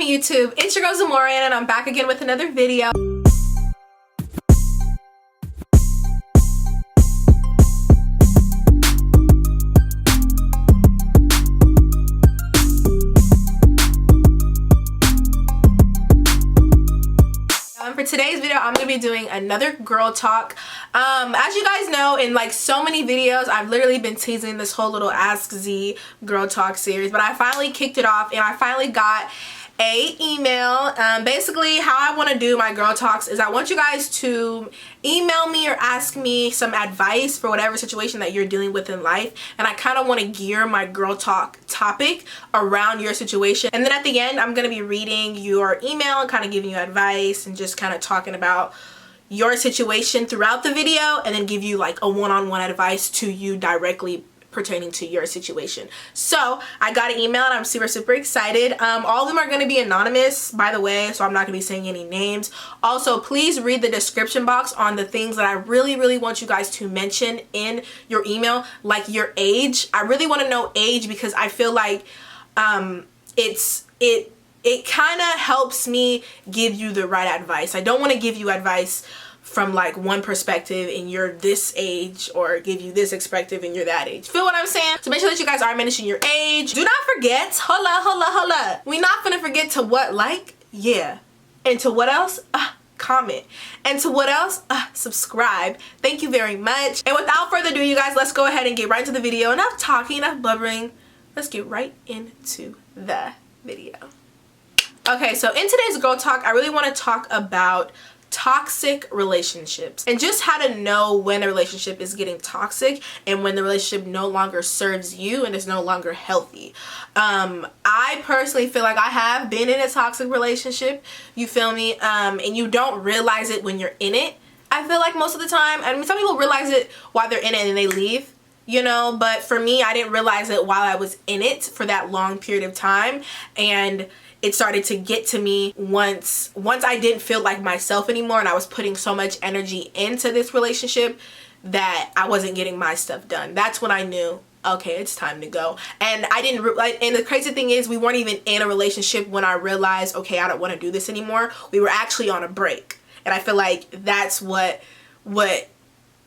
YouTube, it's your girl Za'Morian, and I'm back again with another video. For today's video, I'm gonna be doing another girl talk. As you guys know, in like so many videos, I've literally been teasing this whole little Ask Z girl talk series, but I finally kicked it off and I finally got a email. Basically how I want to do my girl talks is I want you guys to email me or ask me some advice for whatever situation that you're dealing with in life, and I kind of want to gear my girl talk topic around your situation, and then at the end I'm going to be reading your email and kind of giving you advice and just kind of talking about your situation throughout the video, and then give you like a one-on-one advice to you directly pertaining to your situation. So I got an email and I'm super excited. All of them are going to be anonymous, by the way, so I'm not going to be saying any names. Also, please read the description box on the things that I really want you guys to mention in your email, like your age. I really want to know age because I feel like it kind of helps me give you the right advice. I don't want to give you advice from like one perspective and you're this age, or give you this perspective and you're that age. Feel what I'm saying? So make sure that you guys are mentioning your age. Do not forget, holla, we not gonna forget to what? Like, yeah. And to what else? Comment. And to what else? Subscribe. Thank you very much. And without further ado, you guys, let's go ahead and get right into the video. Enough talking, enough blubbering. Let's get right into the video. Okay, so in today's girl talk, I really want to talk about toxic relationships and just how to know when a relationship is getting toxic and when the relationship no longer serves you and is no longer healthy. I personally feel like I have been in a toxic relationship, you feel me, and you don't realize it when you're in it. I feel like most of the time, I mean, some people realize it while they're in it and they leave, you know, but for me, I didn't realize it while I was in it for that long period of time, and it started to get to me once I didn't feel like myself anymore and I was putting so much energy into this relationship that I wasn't getting my stuff done. That's when I knew, okay, it's time to go. And I didn't and the crazy thing is, we weren't even in a relationship when I realized, okay, I don't want to do this anymore. We were actually on a break, and I feel like that's what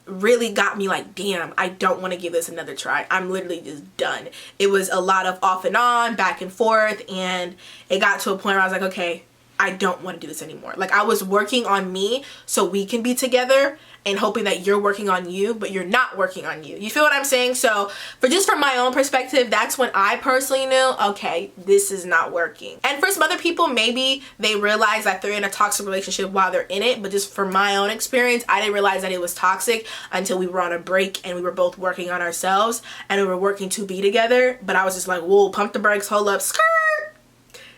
really got me like, damn, I don't want to give this another try. I'm literally just done. It was a lot of off and on, back and forth, and it got to a point where I was like, okay, I don't want to do this anymore. Like, I was working on me so we can be together and hoping that you're working on you, but you're not working on you. You feel what I'm saying? So from my own perspective, that's when I personally knew, okay, this is not working. And for some other people, maybe they realize that they're in a toxic relationship while they're in it, but just from my own experience, I didn't realize that it was toxic until we were on a break and we were both working on ourselves and we were working to be together. But I was just like, whoa, pump the brakes, hold up, skirt.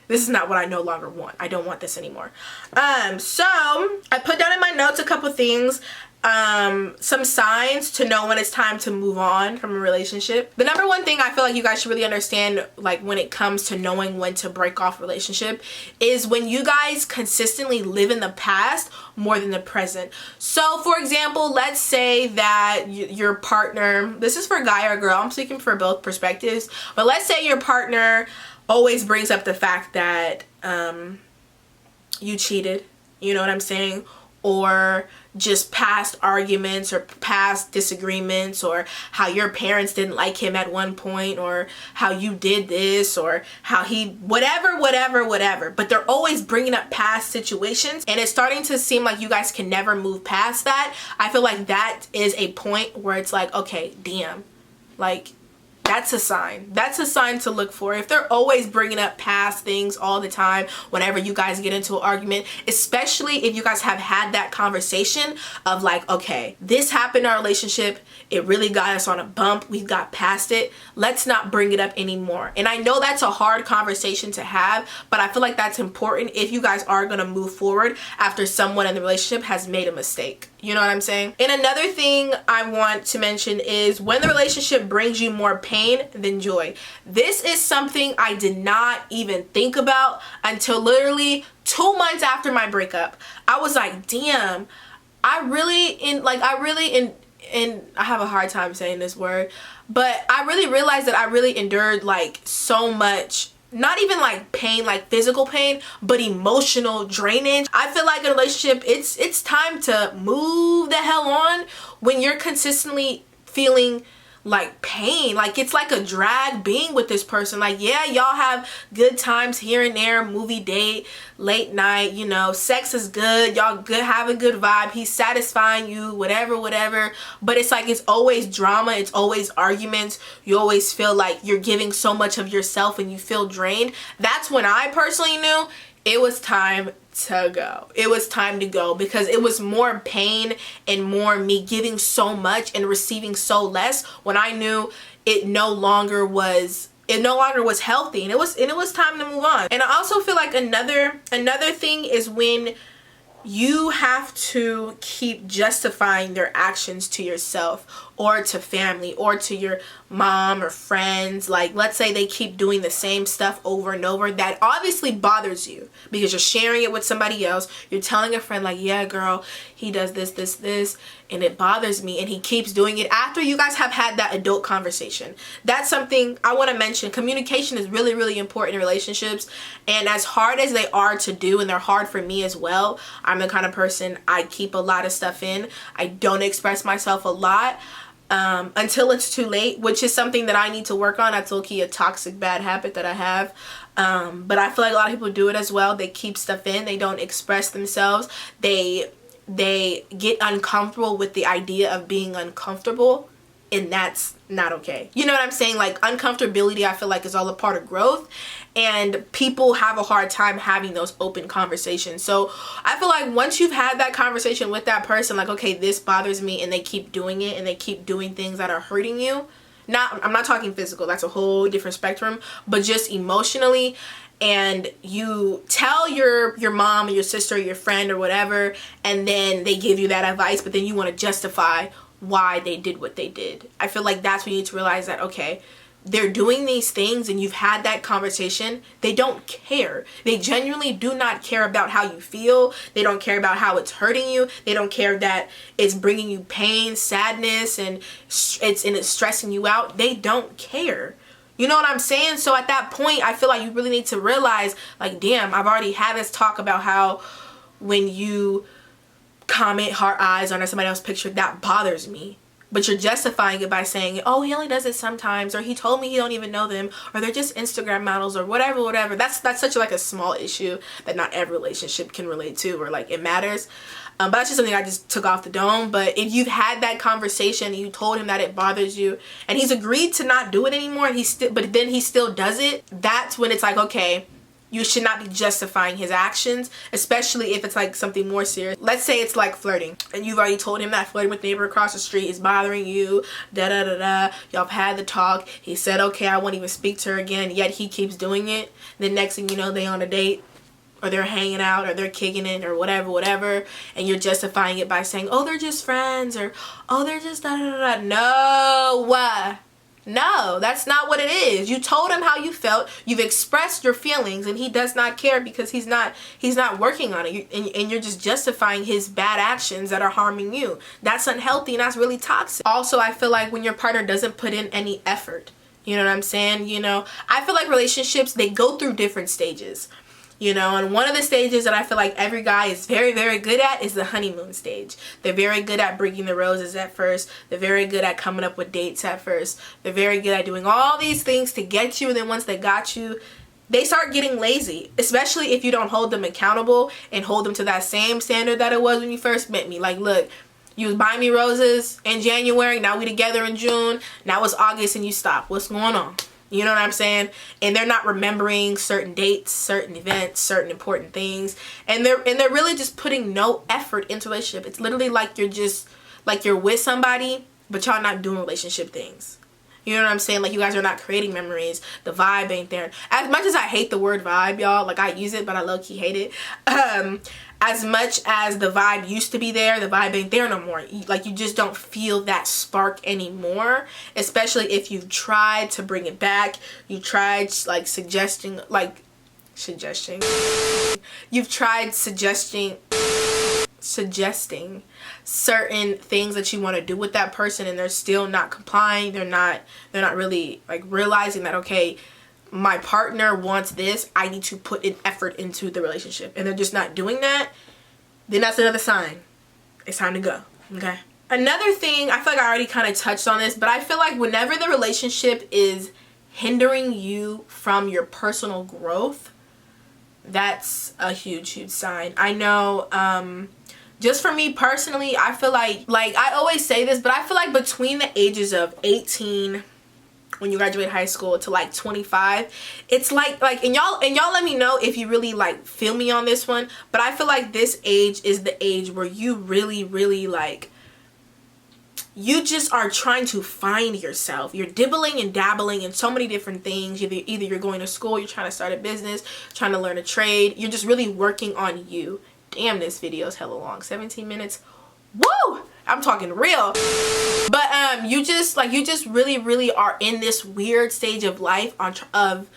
This is not what I no longer want. I don't want this anymore. So I put down in my notes a couple things, some signs to know when it's time to move on from a relationship. The number one thing I feel like you guys should really understand, like when it comes to knowing when to break off a relationship, is when you guys consistently live in the past more than the present. So for example, let's say that your partner, this is for guy or girl, I'm speaking for both perspectives, but let's say your partner always brings up the fact that you cheated, you know what I'm saying, or just past arguments or past disagreements, or how your parents didn't like him at one point, or how you did this, or how he whatever, but they're always bringing up past situations, and it's starting to seem like you guys can never move past that. I feel like that is a point where it's like, okay, damn, like, that's a sign. That's a sign to look for. If they're always bringing up past things all the time whenever you guys get into an argument, especially if you guys have had that conversation of like, okay, this happened in our relationship, it really got us on a bump, we got past it, let's not bring it up anymore. And I know that's a hard conversation to have, but I feel like that's important if you guys are going to move forward after someone in the relationship has made a mistake. You know what I'm saying? And another thing I want to mention is when the relationship brings you more pain than joy. This is something I did not even think about until literally 2 months after my breakup. I was like, damn, I have a hard time saying this word, but I really realized that I really endured like so much not even like pain, like physical pain, but emotional drainage. I feel like in a relationship, it's time to move the hell on when you're consistently feeling like pain. Like it's like a drag being with this person. Like, yeah, y'all have good times here and there, movie date, late night, you know, sex is good, y'all good, have a good vibe, he's satisfying you, whatever, but it's like it's always drama, it's always arguments, you always feel like you're giving so much of yourself and you feel drained. That's when I personally knew it was time to go. It was time to go, because it was more pain and more me giving so much and receiving so less, when I knew it no longer was healthy, and it was time to move on. And I also feel like another thing is when you have to keep justifying their actions to yourself or to family or to your mom or friends. Like, let's say they keep doing the same stuff over and over. That obviously bothers you because you're sharing it with somebody else. You're telling a friend like, yeah, girl, he does this, and it bothers me, and he keeps doing it after you guys have had that adult conversation. That's something I want to mention. Communication is really, really important in relationships, and as hard as they are to do, and they're hard for me as well, I'm the kind of person, I keep a lot of stuff in. I don't express myself a lot until it's too late, which is something that I need to work on. That's low-key a toxic bad habit that I have. But I feel like a lot of people do it as well. They keep stuff in. They don't express themselves. They get uncomfortable with the idea of being uncomfortable, and that's not okay. You know what I'm saying? Like, uncomfortability, I feel like, is all a part of growth, and people have a hard time having those open conversations. So I feel like once you've had that conversation with that person, like, okay, this bothers me, and they keep doing it, and they keep doing things that are hurting you. I'm not talking physical, that's a whole different spectrum, but just emotionally, and you tell your mom or your sister or your friend or whatever, and then they give you that advice, but then you want to justify why they did what they did. I feel like that's when you need to realize that, okay, they're doing these things and you've had that conversation. They don't care. They genuinely do not care about how you feel. They don't care about how it's hurting you. They don't care that it's bringing you pain, sadness, and it's stressing you out. They don't care. You know what I'm saying? So at that point, I feel like you really need to realize, like, damn, I've already had this talk about how when you comment heart eyes on somebody else's picture, that bothers me. But you're justifying it by saying, oh, he only does it sometimes, or he told me he don't even know them, or they're just Instagram models, or whatever. That's such like a small issue that not every relationship can relate to, or like it matters. But that's just something I just took off the dome. But if you've had that conversation and you told him that it bothers you, and he's agreed to not do it anymore, and but then he still does it, that's when it's like, okay, you should not be justifying his actions, especially if it's like something more serious. Let's say it's like flirting, and you've already told him that flirting with the neighbor across the street is bothering you, y'all have had the talk, he said, okay, I won't even speak to her again, yet he keeps doing it. Then next thing you know, they on a date, or they're hanging out, or they're kicking it, or whatever, and you're justifying it by saying, oh, they're just friends, or oh, they're just No, that's not what it is. You told him how you felt. You've expressed your feelings, and he does not care because he's not working on it. And you're just justifying his bad actions that are harming you. That's unhealthy, and that's really toxic. Also, I feel like when your partner doesn't put in any effort, you know what I'm saying? You know, I feel like relationships, they go through different stages. You know, and one of the stages that I feel like every guy is very, very good at is the honeymoon stage. They're very good at bringing the roses at first. They're very good at coming up with dates at first. They're very good at doing all these things to get you, and then once they got you, they start getting lazy, especially if you don't hold them accountable and hold them to that same standard that it was when you first met me. Like, look, you was buying me roses in January, now we together in June, now it's August and you stop. What's going on? You know what I'm saying? And they're not remembering certain dates, certain events, certain important things. And they're really just putting no effort into a relationship. It's literally like you're with somebody, but y'all not doing relationship things. You know what I'm saying? Like, you guys are not creating memories. The vibe ain't there. As much as I hate the word vibe, y'all, like, I use it, but I low-key hate it. As much as the vibe used to be there, the vibe ain't there no more. Like, you just don't feel that spark anymore, especially if you've tried to bring it back. You tried, like, you've tried suggesting certain things that you want to do with that person, and they're still not complying. They're not really like realizing that, okay, my partner wants this, I need to put an effort into the relationship, and they're just not doing that, then that's another sign. It's time to go, okay? Another thing, I feel like I already kind of touched on this, but I feel like whenever the relationship is hindering you from your personal growth, that's a huge sign. I know, just for me personally, I feel like I always say this, but I feel like between the ages of 18, when you graduate high school, to like 25, it's like and y'all let me know if you really like feel me on this one, but I feel like this age is the age where you really like, you just are trying to find yourself. You're dibbling and dabbling in so many different things. Either you're going to school, you're trying to start a business, trying to learn a trade. You're just really working on you. Damn, this video is hella long. 17 minutes. Woo! I'm talking real. But you just really are in this weird stage of life of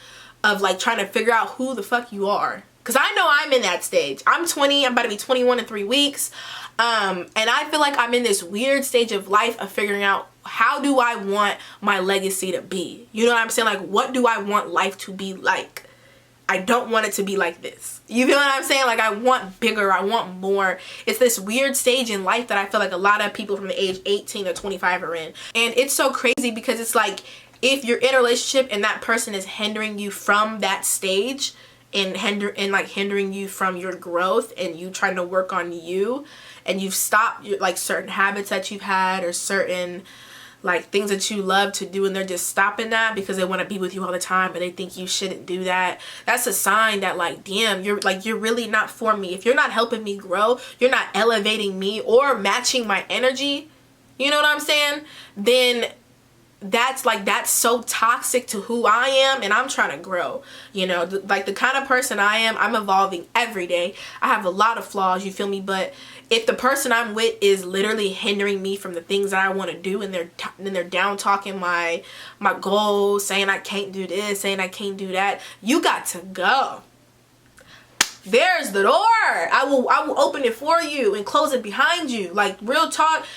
like trying to figure out who the fuck you are. Cause I know I'm in that stage. I'm 20. I'm about to be 21 in 3 weeks. And I feel like I'm in this weird stage of life of figuring out, how do I want my legacy to be? You know what I'm saying? Like, what do I want life to be like? I don't want it to be like this. You feel what I'm saying? Like, I want bigger. I want more. It's this weird stage in life that I feel like a lot of people from the age 18 to 25 are in. And it's so crazy because it's like, if you're in a relationship and that person is hindering you from that stage and hindering you from your growth, and you trying to work on you, and you've stopped like certain habits that you've had, or certain like things that you love to do, and they're just stopping that because they want to be with you all the time, but they think you shouldn't do that. That's a sign that, like, damn, you're really not for me. If you're not helping me grow, you're not elevating me or matching my energy, you know what I'm saying? Then that's so toxic to who I am, and I'm trying to grow. You know, like the kind of person I am, I'm evolving every day. I have a lot of flaws, you feel me? But if the person I'm with is literally hindering me from the things that I want to do, and they're down talking my goals, saying I can't do this, saying I can't do that, you got to go. There's the door. I will open it for you and close it behind you. Like, real talk.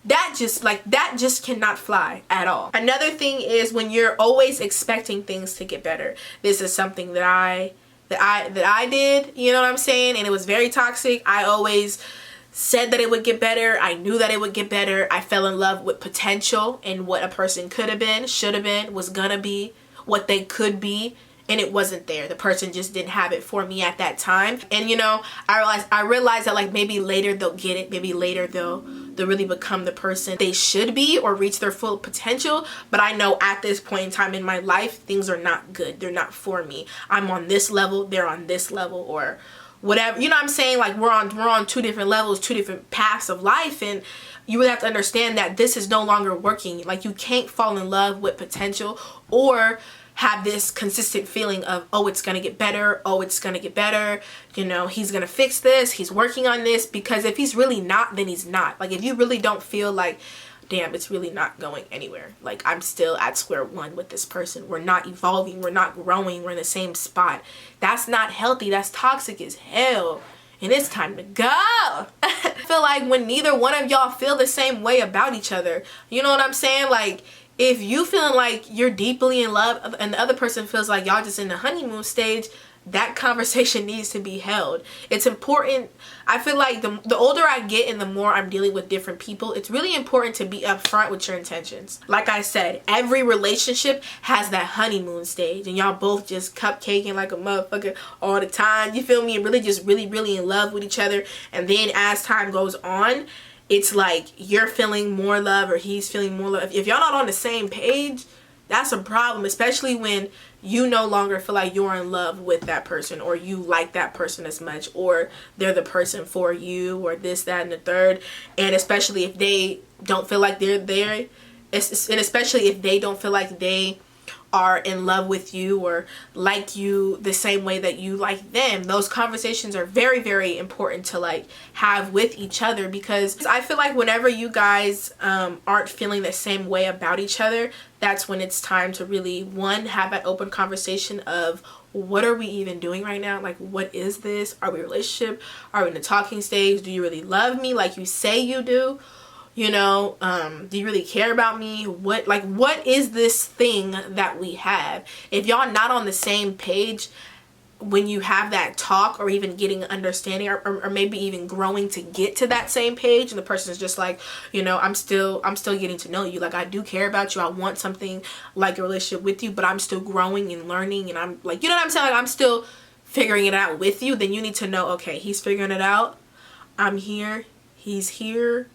That just cannot fly at all. Another thing is when you're always expecting things to get better. This is something that I did, you know what I'm saying? And it was very toxic. I always said that it would get better. I knew that it would get better. I fell in love with potential and what a person could have been, should have been, was gonna be, what they could be. And it wasn't there. The person just didn't have it for me at that time. And you know, I realized that, like, maybe later they'll get it. Maybe later they'll really become the person they should be or reach their full potential. But I know at this point in time in my life, things are not good. They're not for me. I'm on this level, they're on this level, or whatever. You know what I'm saying? Like, we're on 2 different levels, 2 different paths of life, and you really have to understand that this is no longer working. Like, you can't fall in love with potential or have this consistent feeling of, oh, it's gonna get better, oh, it's gonna get better, you know, he's gonna fix this, he's working on this. Because if he's really not, then he's not. Like, if you really don't feel like, damn, it's really not going anywhere, like, I'm still at square one with this person, we're not evolving, we're not growing, we're in the same spot, that's not healthy. That's toxic as hell, and it's time to go. I feel like when neither one of y'all feel the same way about each other, you know what I'm saying? Like, if you feeling like you're deeply in love and the other person feels like y'all just in the honeymoon stage, that conversation needs to be held. It's important. I feel like the older I get and the more I'm dealing with different people, it's really important to be upfront with your intentions. Like I said, every relationship has that honeymoon stage, and y'all both just cupcaking like a motherfucker all the time. You feel me? And really in love with each other. And then as time goes on, it's like you're feeling more love or he's feeling more love. If y'all not on the same page, that's a problem, especially when you no longer feel like you're in love with that person, or you like that person as much, or they're the person for you, or this, that, and the third. And especially if they don't feel like they're there, and especially if they don't feel like they are in love with you or like you the same way that you like them. Those conversations are very important to like have with each other, because I feel like whenever you guys aren't feeling the same way about each other, that's when it's time to really, one, have that open conversation of, what are we even doing right now? Like, what is this? Are we in a relationship? Are we in the talking stage? Do you really love me like you say you do? You know, do you really care about me? What is this thing that we have? If y'all not on the same page when you have that talk, or even getting an understanding, or maybe even growing to get to that same page, and the person is just like, you know, I'm still getting to know you, like I do care about you, I want something like a relationship with you, but I'm still growing and learning, and I'm like, you know what I'm saying, like I'm still figuring it out with you, then you need to know, okay, he's figuring it out, I'm here, he's here,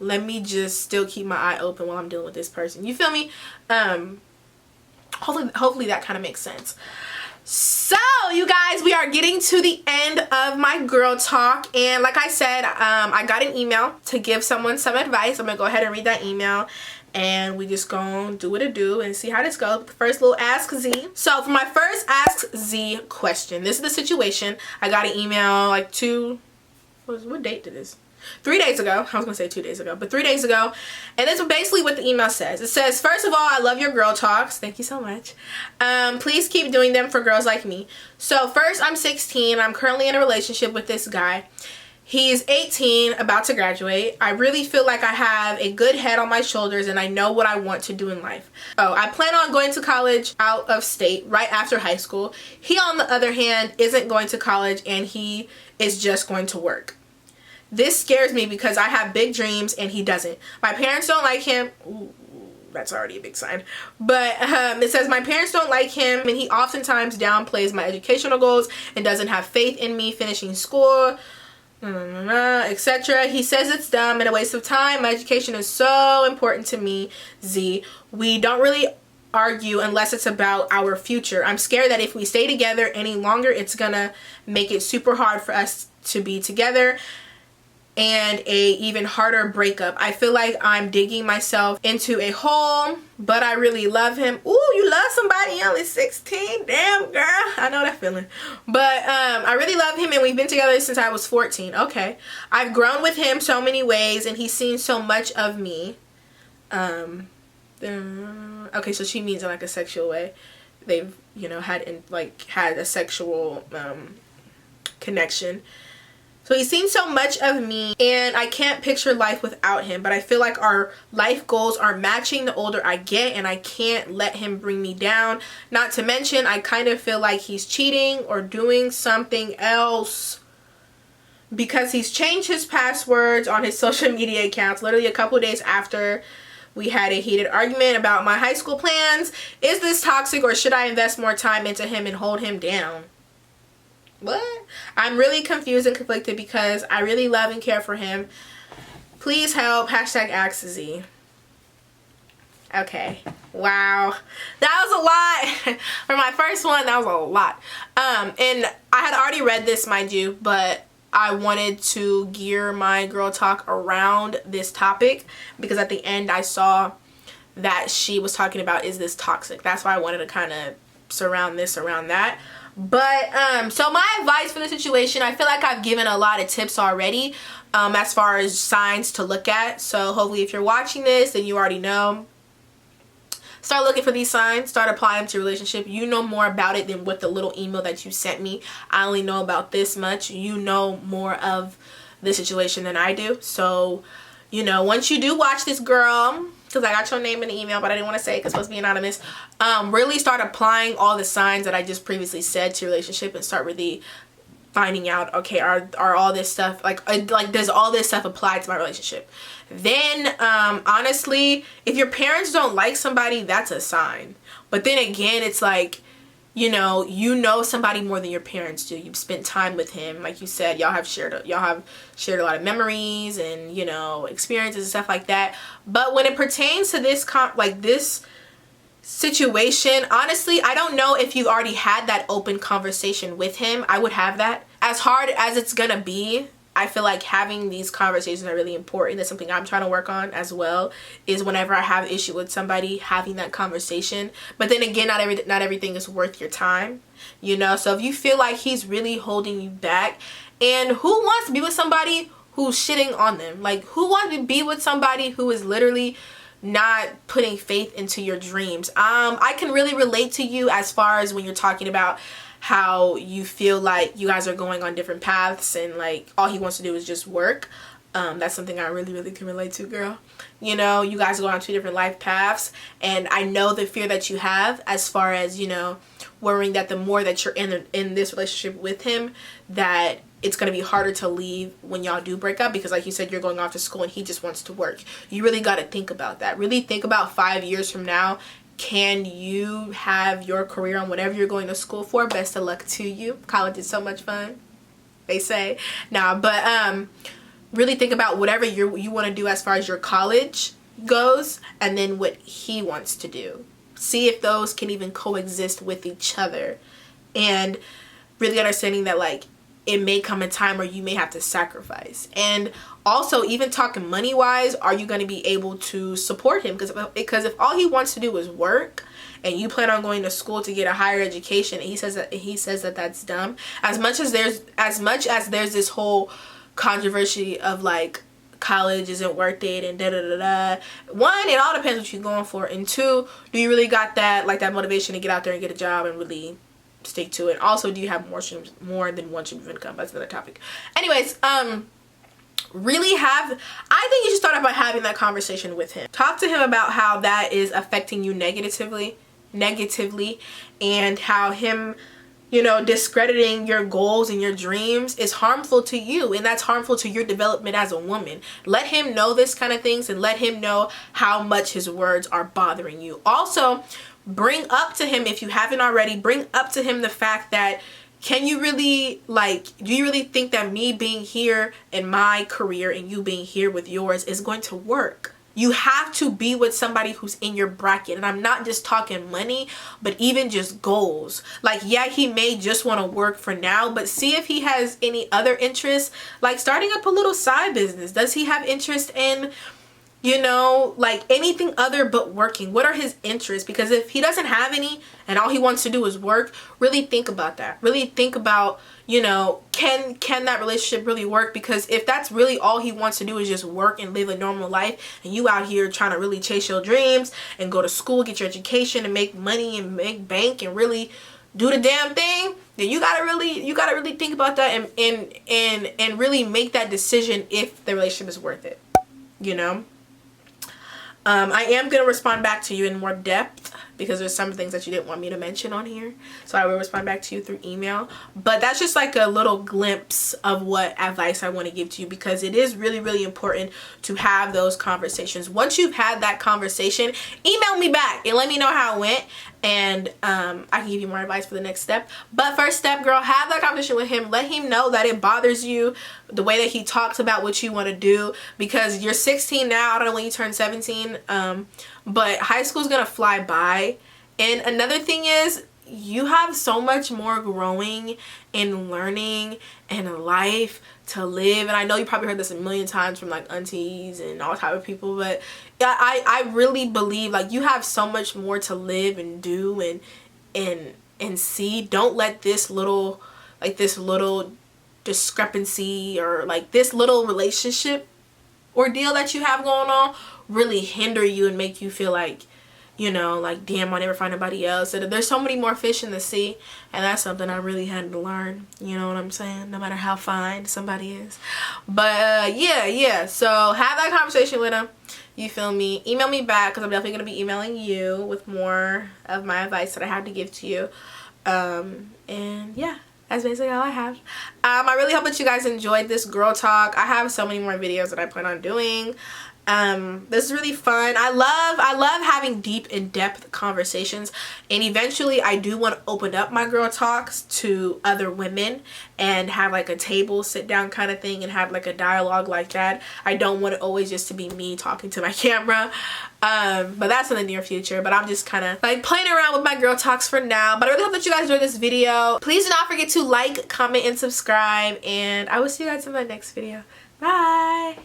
let me just still keep my eye open while I'm dealing with this person. You feel me? Hopefully that kind of makes sense. So you guys, we are getting to the end of my girl talk, and like I said, I got an email to give someone some advice. I'm gonna go ahead and read that email, and we just gonna do what it do and see how this goes. First little Ask Z. So for my first Ask Z question, this is the situation. I got an email like what date did this? 3 days ago. I was gonna say 2 days ago, but 3 days ago. And this is basically what the email says. It says, first of all, I love your girl talks. Thank you so much. Please keep doing them for girls like me. So first, I'm 16. I'm currently in a relationship with this guy. He's 18, about to graduate. I really feel like I have a good head on my shoulders and I know what I want to do in life. Oh, I plan on going to college out of state right after high school. He, on the other hand, isn't going to college and he is just going to work. This scares me because I have big dreams and he doesn't. My parents don't like him. Ooh, that's already a big sign. But it says my parents don't like him and he oftentimes downplays my educational goals and doesn't have faith in me finishing school, etc. He says it's dumb and a waste of time. My education is so important to me, Z. We don't really argue unless it's about our future. I'm scared that if we stay together any longer, it's gonna make it super hard for us to be together, and a even harder breakup. I feel like I'm digging myself into a hole, but I really love him. Ooh, you love somebody only 16? Damn, girl. I know that feeling. But I really love him and we've been together since I was 14. Okay. I've grown with him so many ways and he's seen so much of me. Okay, so she means in like a sexual way. They've, you know, had a sexual connection. So he's seen so much of me and I can't picture life without him, but I feel like our life goals are matching the older I get and I can't let him bring me down. Not to mention, I kind of feel like he's cheating or doing something else because he's changed his passwords on his social media accounts literally a couple days after we had a heated argument about my high school plans. Is this toxic or should I invest more time into him and hold him down? What? I'm really confused and conflicted because I really love and care for him. Please help. Hashtag Ask Z. Okay. Wow. That was a lot. For my first one, that was a lot. And I had already read this, mind you, but I wanted to gear my girl talk around this topic because at the end I saw that she was talking about, is this toxic? That's why I wanted to kind of surround this around that. But so my advice for the situation, I feel like I've given a lot of tips already as far as signs to look at. So hopefully if you're watching this, then you already know. Start looking for these signs, start applying them to your relationship. You know more about it than what the little email that you sent me. I only know about this much. You know more of the situation than I do. So, you know, once you do watch this, girl, because I got your name in the email, but I didn't want to say it because it's supposed to be anonymous. Really start applying all the signs that I just previously said to your relationship and start really finding out, okay, are all this stuff, like does all this stuff apply to my relationship? Then, honestly, if your parents don't like somebody, that's a sign. But then again, it's like, you know somebody more than your parents do. You've spent time with him, like you said. Y'all have shared a lot of memories and, you know, experiences and stuff like that. But when it pertains to this this situation, honestly, I don't know if you've already had that open conversation with him. I would have that. As hard as it's gonna be, I feel like having these conversations are really important. That's something I'm trying to work on as well, is whenever I have an issue with somebody, having that conversation. But then again, not everything is worth your time, you know? So if you feel like he's really holding you back, and who wants to be with somebody who's shitting on them? Like, who wants to be with somebody who is literally not putting faith into your dreams? I can really relate to you as far as when you're talking about how you feel like you guys are going on different paths and like all he wants to do is just work. That's something I really can relate to, girl. You know, you guys go on 2 different life paths, and I know the fear that you have as far as, you know, worrying that the more that you're in this relationship with him, that it's going to be harder to leave when y'all do break up, because like you said, you're going off to school and he just wants to work. You really got to think about that. Really think about 5 years from now, can you have your career on whatever you're going to school for? Best of luck to you. College is so much fun, they say. Nah, but really think about whatever you want to do as far as your college goes, and then what he wants to do. See if those can even coexist with each other, and really understanding that like it may come a time where you may have to sacrifice. And also, even talking money wise, are you going to be able to support him? Because if all he wants to do is work, and you plan on going to school to get a higher education, and he says that that's dumb. As much as there's this whole controversy of like college isn't worth it and one, it all depends what you're going for, and 2, do you really got that motivation to get out there and get a job and really stick to it? Also, do you have more than one stream of income? That's another topic. Anyways, really I think you should start about having that conversation with him. Talk to him about how that is affecting you negatively, and how him, you know, discrediting your goals and your dreams is harmful to you, and that's harmful to your development as a woman. Let him know this kind of things, and let him know how much his words are bothering you. Also, bring up to him, if you haven't already, bring up to him the fact that, can you really, like, do you really think that me being here in my career and you being here with yours is going to work? You have to be with somebody who's in your bracket. And I'm not just talking money, but even just goals. Like, yeah, he may just want to work for now, but see if he has any other interests, like starting up a little side business. Does he have interest in, you know, like anything other but working? What are his interests? Because if he doesn't have any and all he wants to do is work, really think about that. Really think about, you know, can that relationship really work? Because if that's really all he wants to do is just work and live a normal life, and you out here trying to really chase your dreams and go to school, get your education and make money and make bank and really do the damn thing, then you gotta really think about that and really make that decision if the relationship is worth it, you know. I am going to respond back to you in more depth, because there's some things that you didn't want me to mention on here. So I will respond back to you through email. But that's just like a little glimpse of what advice I want to give to you, because it is really important to have those conversations. Once you've had that conversation, email me back and let me know how it went. And I can give you more advice for the next step. But first step, girl, have that conversation with him. Let him know that it bothers you, the way that he talks about what you want to do. Because you're 16 now. I don't know when you turn 17. But high school is going to fly by. And another thing is, you have so much more growing and learning and life to live. And I know you probably heard this a million times from like aunties and all type of people, but I really believe like you have so much more to live and do and see. Don't let this little discrepancy or like this little relationship ordeal that you have going on really hinder you and make you feel like, you know, like, damn, I'll never find anybody else. There's so many more fish in the sea, and that's something I really had to learn. You know what I'm saying? No matter how fine somebody is. But yeah. So have that conversation with him. You feel me? Email me back, because I'm definitely going to be emailing you with more of my advice that I have to give to you. And yeah, that's basically all I have. I really hope that you guys enjoyed this girl talk. I have so many more videos that I plan on doing. This is really fun. I love having deep, in-depth conversations, and eventually I do want to open up my girl talks to other women and have like a table sit down kind of thing and have like a dialogue like that. I don't want it always just to be me talking to my camera, but that's in the near future. But I'm just kind of like playing around with my girl talks for now. But I really hope that you guys enjoyed this video. Please do not forget to like, comment, and subscribe, and I will see you guys in my next video. Bye.